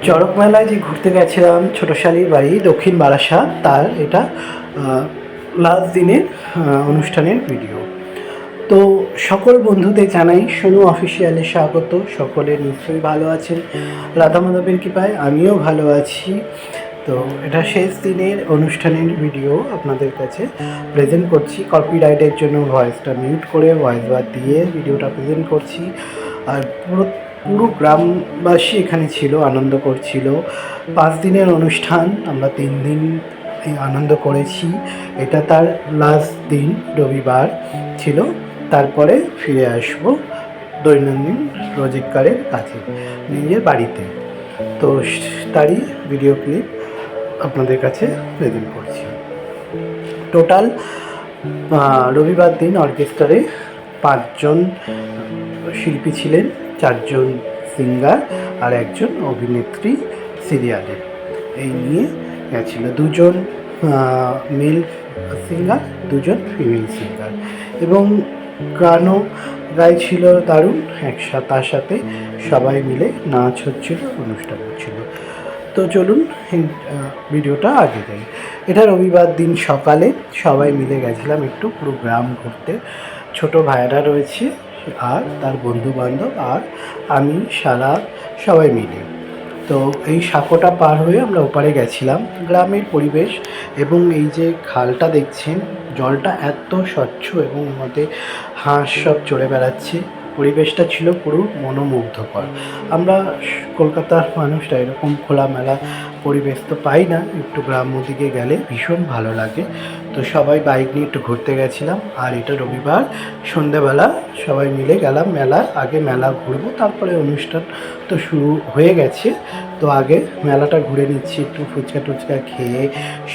চড়ক মেলায় যে ঘুরতে গেছিলাম ছোটোশালির বাড়ি দক্ষিণ বারাসাত, তার এটা লাস্ট দিনের অনুষ্ঠানের ভিডিও। তো সকল বন্ধুদের জানাই সোনু অফিসিয়ালে স্বাগত। সকলে নিশ্চয়ই ভালো আছেন, রাধা মাধবের কৃপায় আমিও ভালো আছি। তো এটা শেষ দিনের অনুষ্ঠানের ভিডিও আপনাদের কাছে প্রেজেন্ট করছি। কপিরাইটের জন্য ভয়েসটা মিউট করে ভয়েস বার দিয়ে ভিডিওটা প্রেজেন্ট করছি। আর পুরো গ্রামবাসী এখানে ছিল, আনন্দ করছিল। 5 দিনের অনুষ্ঠান, আমরা 3 দিন আনন্দ করেছি। এটা তার লাস্ট দিন, রবিবার ছিল। তারপরে ফিরে আসবো দৈনন্দিন রোজগারের কাছে, নিজের বাড়িতে। তো তারই ভিডিও ক্লিপ আপনাদের কাছে প্রেজেন্ট করছি। টোটাল রবিবার দিন অর্কেস্ট্রারে 5 জন শিল্পী ছিলেন, 4 জন সিঙ্গার আর 1 জন অভিনেত্রী সিরিয়ালের। এই নিয়ে গেছিল 2 জন মেল সিঙ্গার, 2 জন ফিমেল সিঙ্গার, এবং গানও গাইছিল দারুণ। তার সাথে সবাই মিলে নাচ হচ্ছিল, অনুষ্ঠান হচ্ছিল। তো চলুন ভিডিওটা আগে যাই। এটা রবিবার দিন সকালে সবাই মিলে গেছিলাম একটু পুরো গ্রাম ঘুরতে। ছোট ভাইরা রয়েছে আর তার বন্ধু বান্ধব আর আমি, শালা, সবাই মিলে। তো এই সাঁকোটা পার হয়ে আমরা ওপারে গেছিলাম। গ্রামের পরিবেশ এবং এই যে খালটা দেখছেন, জলটা এত স্বচ্ছ এবং মধ্যে হাঁস সব চড়ে বেড়াচ্ছে। পরিবেশটা ছিল পুরো মনোমুগ্ধকর। আমরা কলকাতার মানুষরা এরকম খোলামেলা পরিবেশ তো পাই না, একটু গ্রাম্য দিকে গেলে ভীষণ ভালো লাগে। তো সবাই বাইক নিয়ে একটু ঘুরতে গেছিলাম। আর এটা রবিবার সন্ধ্যেবেলা সবাই মিলে গেলাম মেলা। আগে মেলা ঘুরবো, তারপরে অনুষ্ঠান তো শুরু হয়ে গেছে। তো আগে মেলাটা ঘুরে নিচ্ছি, একটু ফুচকা টুচকা খেয়ে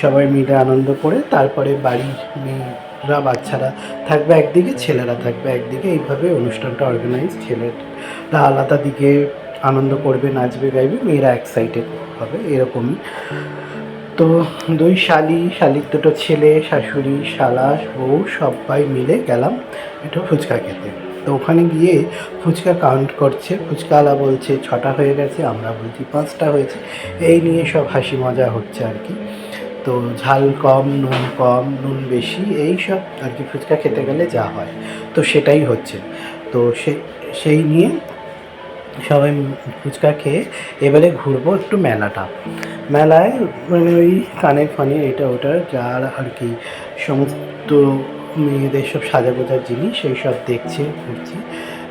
সবাই মিলে আনন্দ করে তারপরে বাড়ির মেয়েরা, বাচ্চারা থাকবে একদিকে, ছেলেরা থাকবে একদিকে। এইভাবে অনুষ্ঠানটা অর্গানাইজ। ছেলেরা আলাদা দিকে আনন্দ করবে, নাচবে গাইবে, মেয়েরা এক সাইডে হবে, এরকমই। তো 2 শালির 2 ছেলে, শাশুড়ি, শালা, বউ সবাই মিলে গেলাম একটু ফুচকা খেতে। তো ওখানে গিয়ে ফুচকা কাউন্ট করছে, ফুচকাওয়ালা বলছে 6টা হয়ে গেছে, আমরা বলছি 5টা হয়েছে। এই নিয়ে সব হাসি মজা হচ্ছে আর কি। তো ঝাল কম, নুন বেশি, এই সব আর কি ফুচকা খেতে গেলে যা হয়, তো সেটাই হচ্ছে। তো সেই নিয়ে সবাই ফুচকা খেয়ে এবারে ঘুরবো একটু মেলাটা। মেলায় মানে ওই কানের ফানের এটা ওটা যার আর কি সমস্ত মেয়েদের সব সাজা গোজার জিনিস, সেই সব দেখছি, ঘুরছি।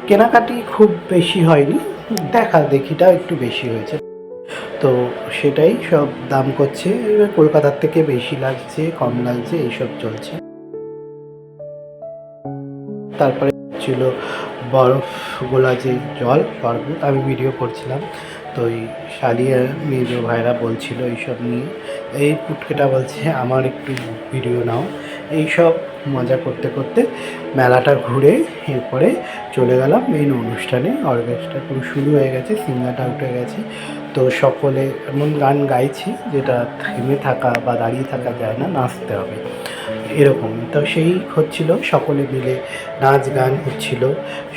কেনাকাটি খুব বেশি হয়নি, দেখিটা একটু বেশি হয়েছে। তো সেটাই সব দাম করছে, এবার কলকাতার থেকে বেশি লাগছে, কম লাগছে, এইসব চলছে। তারপরে ছিল বরফ গোলা যে জল, পর্বত, আমি ভিডিও করছিলাম। তো এই শালিয়া মেজো ভাইরা বলছিল এইসব নিয়ে। এই পুটকেটা বলছে আমার একটু ভিডিও নাও। এইসব মজা করতে করতে মেলাটা ঘুরে এরপরে চলে গেলাম মেন অনুষ্ঠানে। অর্কেস্ট্রা পুরো শুরু হয়ে গেছে, সিঙ্গারটা উঠে গেছে। তো সকলে এমন গান গাইছে যেটা থেমে থাকা বা দাঁড়িয়ে থাকা যায় না, নাচতে হবে এরকম। তো সেই হচ্ছিল, সকলে মিলে নাচ গান হচ্ছিল।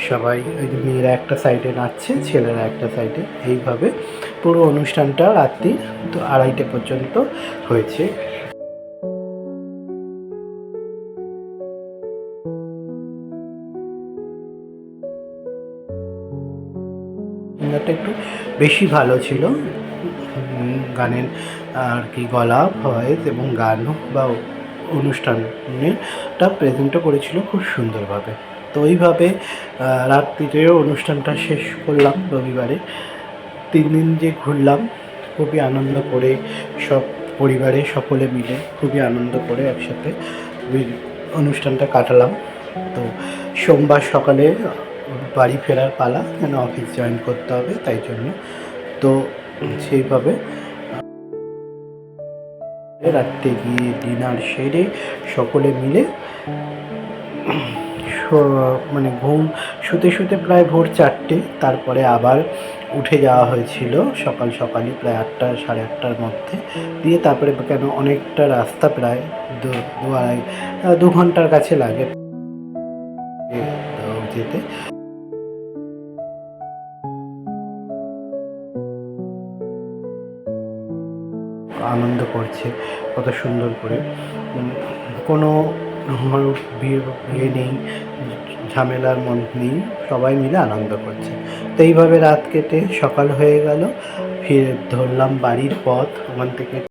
সবাই ওই যে মেয়েরা একটা সাইডে নাচছে, ছেলেরা একটা সাইডে, এইভাবে পুরো অনুষ্ঠানটা রাত্রি 2:30 পর্যন্ত হয়েছে। সিঙ্গারটা একটু বেশি ভালো ছিল। গানের আর কি গলা, ভয়েস এবং গান বা অনুষ্ঠানটা প্রেজেন্টও করেছিল খুব সুন্দরভাবে। তো ওইভাবে রাত্রিরেও অনুষ্ঠানটা শেষ করলাম রবিবারে। 3 দিন যে ঘুরলাম খুবই আনন্দ করে, সব পরিবারে সকলে মিলে খুবই আনন্দ করে একসাথে অনুষ্ঠানটা কাটালাম। তো সোমবার সকালে বাড়ি ফেরার পালা, কেন অফিস জয়েন করতে হবে তাই জন্য। তো সেইভাবে রাত্রে গিয়ে ডিনার সেরে সকলে মিলে মানে শুতে প্রায় ভোর 4টে। তারপরে আবার উঠে যাওয়া হয়েছিল সকালই প্রায় 8টা, সাড়ে 8টার মধ্যে দিয়ে। তারপরে কেন অনেকটা রাস্তা, প্রায় 2 ঘন্টার কাছে লাগে যেতে। আনন্দ করছে কত সুন্দর করে। কোনো বিয়ে নেই, ঝামেলার মন নেই, সবাই মিলে আনন্দ করছে। তো এইভাবে রাত কেটে সকাল হয়ে গেল, ফিরে ধরলাম বাড়ির পথ। ওখান থেকে